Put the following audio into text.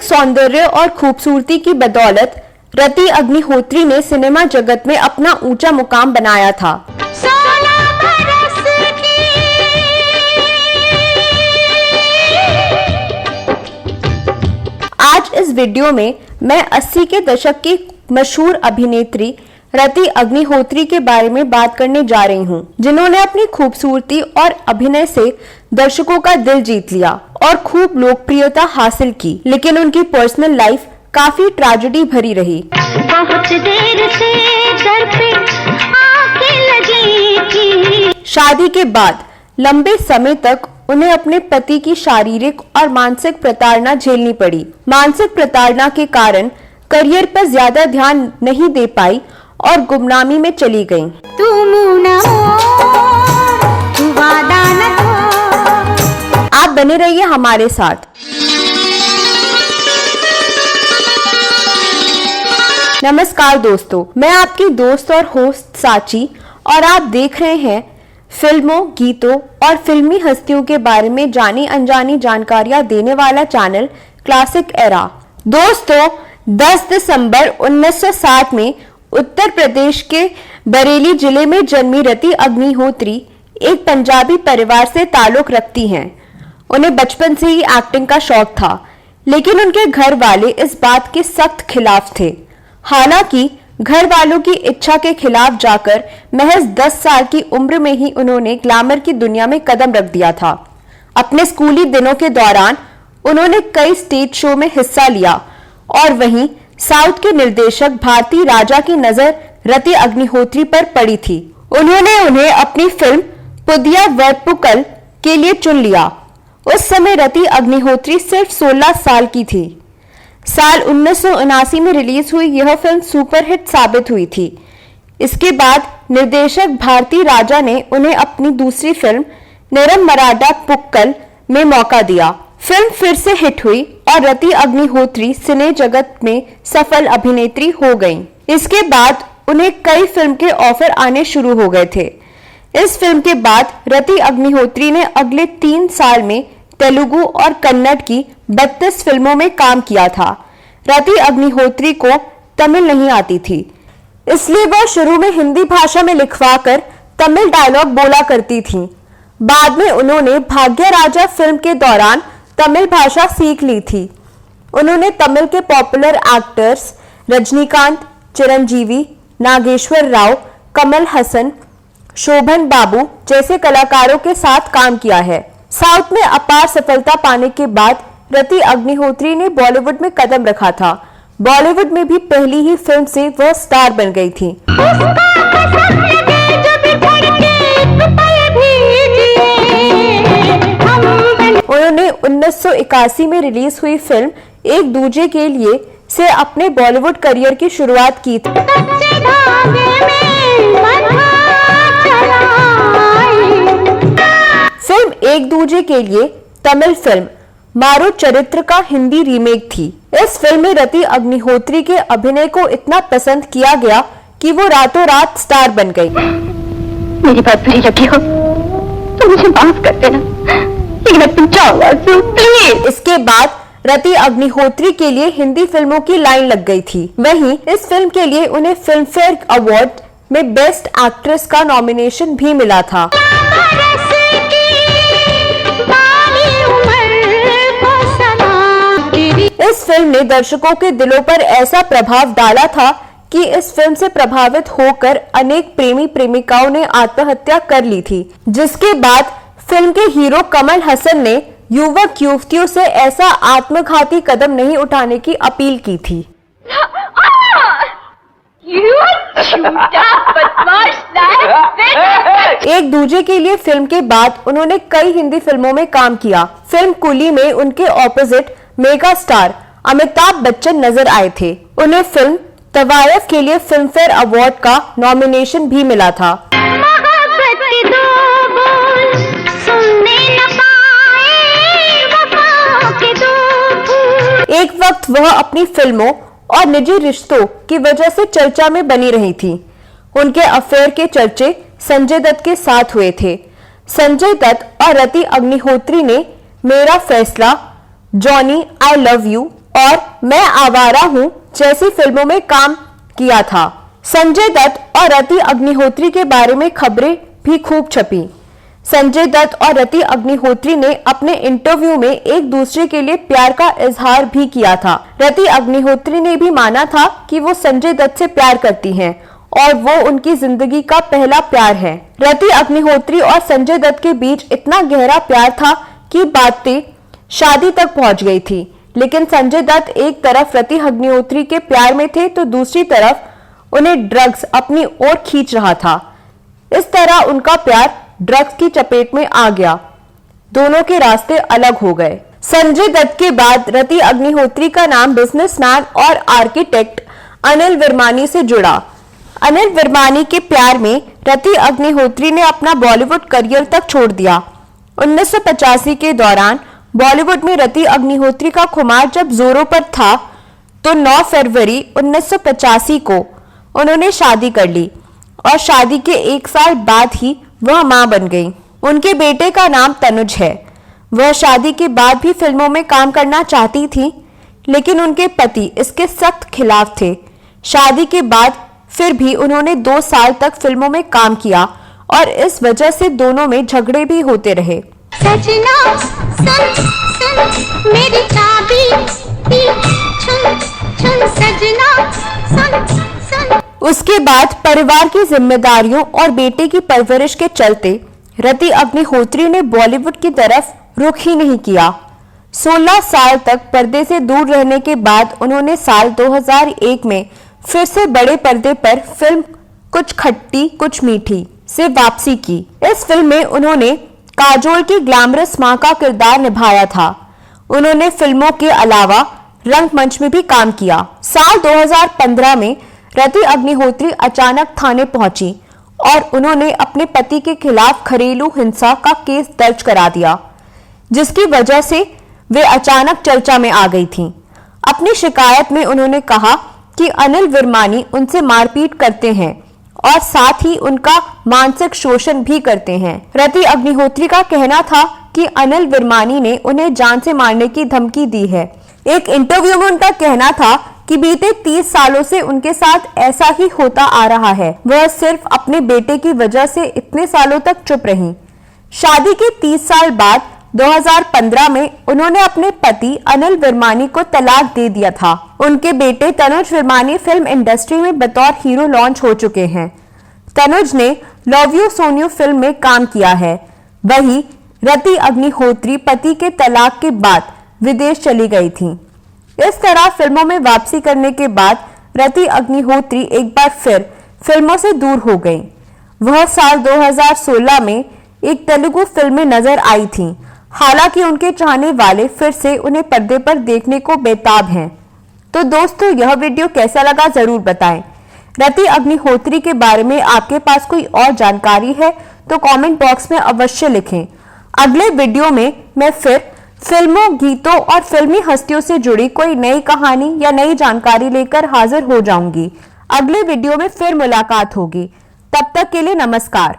सौंदर्य और खूबसूरती की बदौलत रति अग्निहोत्री ने सिनेमा जगत में अपना ऊंचा मुकाम बनाया था। आज इस वीडियो में मैं 80 के दशक की मशहूर अभिनेत्री रति अग्निहोत्री के बारे में बात करने जा रही हूं, जिन्होंने अपनी खूबसूरती और अभिनय से दर्शकों का दिल जीत लिया और खूब लोकप्रियता हासिल की। लेकिन उनकी पर्सनल लाइफ काफी ट्रेजेडी भरी रही। बहुत देर से दर पे आके लगी थी। शादी के बाद लंबे समय तक उन्हें अपने पति की शारीरिक और मानसिक प्रताड़ना झेलनी पड़ी। मानसिक प्रताड़ना के कारण करियर पर ज्यादा ध्यान नहीं दे पाई और गुमनामी में चली गईं। आप बने रहिए हमारे साथ। नमस्कार दोस्तों, मैं आपकी दोस्त और होस्ट साची और आप देख रहे हैं फिल्मों, गीतों और फिल्मी हस्तियों के बारे में जानी अनजानी जानकारियां देने वाला चैनल क्लासिक एरा। दोस्तों, 10 दिसंबर 1960 में उत्तर प्रदेश के बरेली जिले में जन्मी रति अग्निहोत्री एक पंजाबी परिवार से ताल्लुक रखती हैं। उन्हें बचपन से ही एक्टिंग का शौक था, लेकिन उनके घर वाले इस बात के सख्त खिलाफ थे। हालांकि घर वालों की इच्छा के खिलाफ जाकर महज 10 साल की उम्र में ही उन्होंने ग्लैमर की दुनिया में कदम रख दिया था। अपने स्कूली दिनों के दौरान उन्होंने कई स्टेज शो में हिस्सा लिया और वहीं साउथ के निर्देशक भारती राजा की नजर रति अग्निहोत्री पर पड़ी थी। उन्होंने उन्हें अपनी फिल्म पुदिया वर्पुकल के लिए चुन लिया। उस समय रति अग्निहोत्री सिर्फ 16 साल की थी। साल 1979 में रिलीज हुई यह फिल्म सुपरहिट साबित हुई थी। इसके बाद निर्देशक भारती राजा ने उन्हें अपनी दूसरी फिल्म नेरम मराडा पुक्कल में मौका दिया। फिल्म फिर से हिट हुई और रति अग्निहोत्री सिने जगत में सफल अभिनेत्री हो गईं। इसके बाद उन्हें कई फिल्म के ऑफर आने शुरू हो गए थे। इस फिल्म के बाद रति अग्निहोत्री ने अगले 3 साल में तेलुगु और कन्नड़ की 32 फिल्मों में काम किया था। रति अग्निहोत्री को तमिल नहीं आती थी, इसलिए वह शुरू में हिंदी भाषा में लिखवाकर तमिल डायलॉग बोला करती थीं। बाद में उन्होंने भाग्य राजा फिल्म के दौरान तमिल भाषा सीख ली थी। उन्होंने तमिल के पॉपुलर एक्टर्स रजनीकांत, चिरंजीवी, नागेश्वर राव, कमल हसन, शोभन बाबू जैसे कलाकारों के साथ काम किया है। साउथ में अपार सफलता पाने के बाद रति अग्निहोत्री ने बॉलीवुड में कदम रखा था। बॉलीवुड में भी पहली ही फिल्म से वह स्टार बन गई थी। उन्होंने 1981 में रिलीज हुई फिल्म एक दूजे के लिए से अपने बॉलीवुड करियर की शुरुआत की थी। फिल्म एक दूजे के लिए तमिल फिल्म मारो चरित्र का हिंदी रीमेक थी। इस फिल्म में रति अग्निहोत्री के अभिनय को इतना पसंद किया गया कि वो रातों रात स्टार बन गई। मेरी बात बुरी लगी हो तो मुझे माफ कर देना, लेकिन अपनी प्लीज। इसके बाद रति अग्निहोत्री के लिए हिंदी फिल्मों की लाइन लग गई थी। वहीं इस फिल्म के लिए उन्हें फिल्म फेयर अवार्ड में बेस्ट एक्ट्रेस का नॉमिनेशन भी मिला था। इस फिल्म ने दर्शकों के दिलों पर ऐसा प्रभाव डाला था कि इस फिल्म से प्रभावित होकर अनेक प्रेमी प्रेमिकाओं ने आत्महत्या कर ली थी, जिसके बाद फिल्म के हीरो कमल हसन ने युवक युवतियों से ऐसा आत्मघाती कदम नहीं उठाने की अपील की थी। एक दूजे के लिए फिल्म के बाद उन्होंने कई हिंदी फिल्मों में काम किया। फिल्म कुली में उनके opposite mega star Amitabh Bachchan नजर आए थे। उन्हें फिल्म तवायफ के लिए फिल्म फेयर अवार्ड का नॉमिनेशन भी मिला था। एक वक्त वह अपनी फिल्मों और निजी रिश्तों की वजह से चर्चा में बनी रही थी। उनके अफेयर के चर्चे संजय दत्त के साथ हुए थे। संजय दत्त और रति अग्निहोत्री ने मेरा फैसला, जॉनी आई लव यू और मैं आवारा हूं जैसी फिल्मों में काम किया था। संजय दत्त और रति अग्निहोत्री के बारे में खबरें भी खूब छपी। संजय दत्त और रति अग्निहोत्री ने अपने इंटरव्यू में एक दूसरे के लिए प्यार का इजहार भी किया था। रति अग्निहोत्री ने भी माना था कि वो संजय दत्त से प्यार करती हैं और वो उनकी जिंदगी का पहला प्यार है। रति अग्निहोत्री और संजय दत्त के बीच इतना गहरा प्यार था कि बातें शादी तक पहुंच गई थी। लेकिन संजय दत्त एक तरफ रति अग्निहोत्री के प्यार में थे तो दूसरी तरफ उन्हें ड्रग्स अपनी ओर खींच रहा था। इस तरह उनका प्यार ड्रग्स की चपेट में आ गया। दोनों के रास्ते अलग हो गए। संजय दत्त के बाद रति अग्निहोत्री का नाम बिजनेसमैन और आर्किटेक्ट अनिल विरमानी से जुड़ा। अनिल विरमानी के प्यार में रति अग्निहोत्री ने अपना बॉलीवुड करियर तक छोड़ दिया। 1985 के दौरान बॉलीवुड में रति अग्निहोत्री का खुमार जब जोरों पर था तो 9 फरवरी 1985 को उन्होंने शादी कर ली और शादी के 1 साल बाद ही वह मां बन गई। उनके बेटे का नाम तनुज है। वह शादी के बाद भी फिल्मों में काम करना चाहती थी, लेकिन उनके पति इसके सख्त खिलाफ थे। शादी के बाद फिर भी उन्होंने 2 साल तक फिल्मों में काम किया और इस वजह से दोनों में झगड़े भी होते रहे। सजना सुन सुन मेरी चाबी छुन छुन सजना सुन सुन। उसके बाद परिवार की जिम्मेदारियों और बेटे की परवरिश के चलते रति अग्निहोत्री ने बॉलीवुड की तरफ रुख ही नहीं किया। 16 साल तक पर्दे से दूर रहने के बाद उन्होंने साल 2001 में फिर से बड़े पर्दे पर फिल्म कुछ खट्टी कुछ मीठी से वापसी की। इस फिल्म में उन्होंने काजोल की ग्लैमरस मां का किरदार निभाया था। उन्होंने फिल्मों के अलावा रंगमंच में भी काम किया। साल 2015 में रति अग्निहोत्री अचानक थाने पहुंची और उन्होंने अपने पति के खिलाफ घरेलू हिंसा का केस दर्ज करा दिया, जिसकी वजह से वे अचानक चर्चा में आ गई थीं। अपनी शिकायत में उन्होंने कहा कि अनिल विरमानी उनसे मारपीट करते हैं और साथ ही उनका मानसिक शोषण भी करते हैं। रति अग्निहोत्री का कहना था कि अनिल विरमानी ने उन्हें जान से मारने की धमकी दी है। एक इंटरव्यू में उनका कहना था कि बीते 30 सालों से उनके साथ ऐसा ही होता आ रहा है। वह सिर्फ अपने बेटे की वजह से इतने सालों तक चुप रहीं। शादी के 30 साल बाद 2015 में उन्होंने अपने पति अनिल विरमानी को तलाक दे दिया था। उनके बेटे तनुज विरमानी फिल्म इंडस्ट्री में बतौर हीरो लॉन्च हो चुके हैं। तनुज ने लव यू सोनियो फिल्म में काम किया है। वहीं रति अग्निहोत्री पति के तलाक के बाद विदेश चली गई थी। इस तरह फिल्मों में वापसी करने के बाद रति अग्निहोत्री एक बार फिर फिल्मों से दूर हो गईं। वह साल 2016 में एक तेलुगु फिल्म में नजर आई थीं। हालांकि उनके चाहने वाले फिर से उन्हें पर्दे पर देखने को बेताब हैं। तो दोस्तों, यह वीडियो कैसा लगा जरूर बताएं। रति अग्निहोत्री के बारे में आपके पास कोई और जानकारी है तो कमेंट बॉक्स में अवश्य लिखें। अगले वीडियो में मैं फिर फिल्मों, गीतों और फिल्मी हस्तियों से जुड़ी कोई नई कहानी या नई जानकारी लेकर हाजिर हो जाऊंगी। अगले वीडियो में फिर मुलाकात होगी। तब तक के लिए नमस्कार।